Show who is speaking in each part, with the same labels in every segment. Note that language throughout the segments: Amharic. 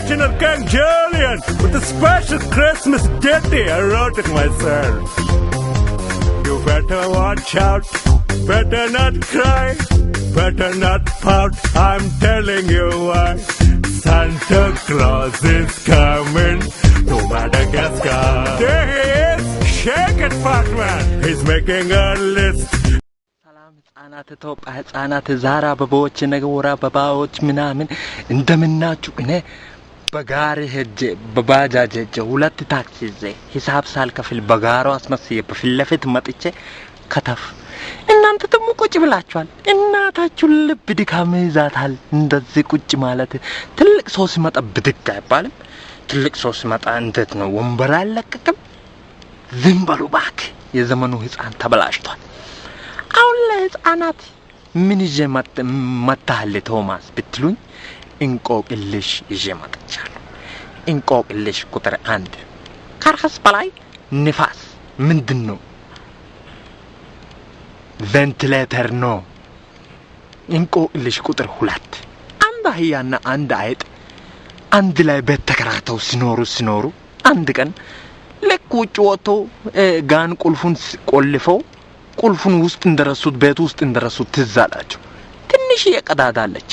Speaker 1: International King Julian with a special Christmas ditty I wrote it myself. You better watch out, better not cry, better not pout, I'm telling you why. Santa Claus is coming to Madagascar. There he is, shake it, fat man. He's making a list.
Speaker 2: ህጻናት ኢትዮጵያ ህጻናት ዛራ በቦች ነገወራ በባዎች ምናምን እንደምናችሁ እኔ በጋሪ ሄጄ በባጃጅ ሄጄ ሁለት ታክሲ ይዤ ሂሳብ ሳልከፍል በጋራው አስመስዬ በፊት ለፊት መጥቼ ከተፍ እናንተ ደግሞ ቁጭ ብላችኋል። እናታችሁ ልብ ድካም ይዛታል። እንደዚህ ቁጭ ማለት ትልቅ ሰው ሲመጣ ብድግ አይባልም። ትልቅ ሰው ሲመጣ እንዴት ነው ወንበር አለቀቅም። ዝም በሉ እባክህ። የዘመኑ ህፃን ተበላሽቷል። አሁን ለህፃናት ምን ይዤ መጣህ ቶማስ ብትሉኝ እንቆቅልሽ ይዤ መጥቻለሁ። እንቆቅልሽ ቁጥር 1 ከራስ በላይ ንፋስ ምንድነው? ቬንቲሌተር ነው። እንቆቅልሽ ቁጥር 2 አንድ አህያና አንድ አይጥ አንድ ላይ በተከራተው ሲኖሩ አንድ ቀን ልክ ውጭ ወጥቶ ጋን ቁልፉን ቆልፈው ቁልፉን ውስጥ እንደረሱት ቤት ውስጥ እንደረሱት ትዛላቸው ትንሽ የቀዳዳለች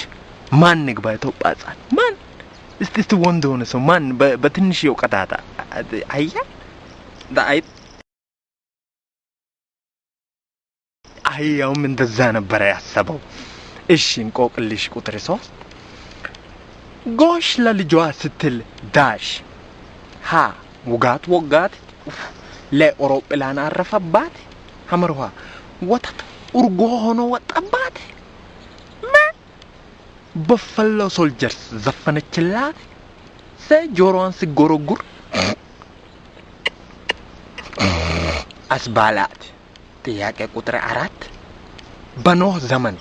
Speaker 2: ማን ንግባ ተውጣጣን ማን እስቲ ወንድ ሆነ ሰው ማን በትንሽ የቀዳዳ አህያውም እንደዛ ነበር ያሰበው። እሺ እንቆቅልሽ ቁጥር 3 ጎሽ ለልጇ ስትል ዳሽ ሀ ውጋት ወጋት ለአውሮፕላን አረፈባት ሐመርዋ ወጣት ኡርጎ ሆኖ ወጣባት በፈሎ ሶልጀርስ ዘፈነችላት ሰጆሮን ሲጎረጉር አስባላት። ጥያቄ ቁጥር 4 በኖህ ዘመን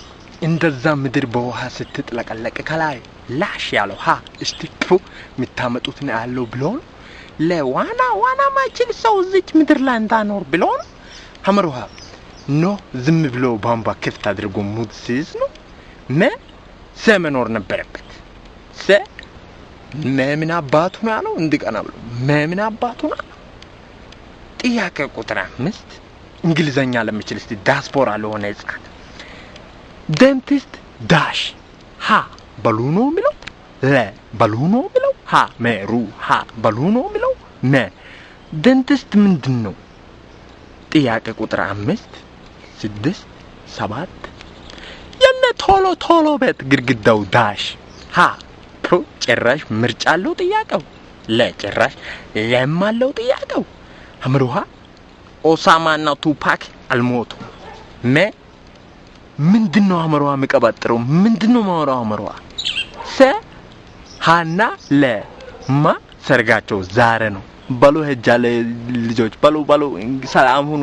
Speaker 2: እንደዛ ምድር በውሃ ስትጥለቀለቅ ከላይ ላሽ ያለው ሀ እስቲቱ ምታመጡት ነው ያለው ብሎን ለዋና ማይችል ሰው እዚህ ምድር ላይ እንዳኖር ብሎን ሐመርዋ ኖ ዝም ብሎ ባምባ ክፍት አድርጎ ሙድ ሲይዝ ነው ሰመኖር ነበረበት። ምን አባቱ ነው ያለው እንድቀና ብሎ ምን አባቱ ነው። ጥያቄ ቁጥር 5 እንግሊዘኛ ለምችል እስቲ ዳስፖራ ለሆነ ህፃን ዴንቲስት ዳሽ ሀ በሉኖ ሚለው ለ በሉኖ ሚለው ሀ መሩ ሀ በሉኖ ሚለው ዴንቲስት ምንድነው? ጥያቄ ቁጥር 5 6 7 የነ ቶሎ ቤት ግድግዳው ዳሽ ሀ ጭራሽ ምርጫ አለው ጥያቄው ለጭራሽ ለማለው ጥያቄው አምሩሃ ኦሳማና ቱፓክ አልሞቱ ምንድነው አምሩሃ መቀባጥረው ምንድነው ማወራው አምሩሃ ሃና ለማ ሰርጋቸው ዛሬ ነው። በሉ ሄጃለ ልጆች በሉ ሰላም ሁኑ።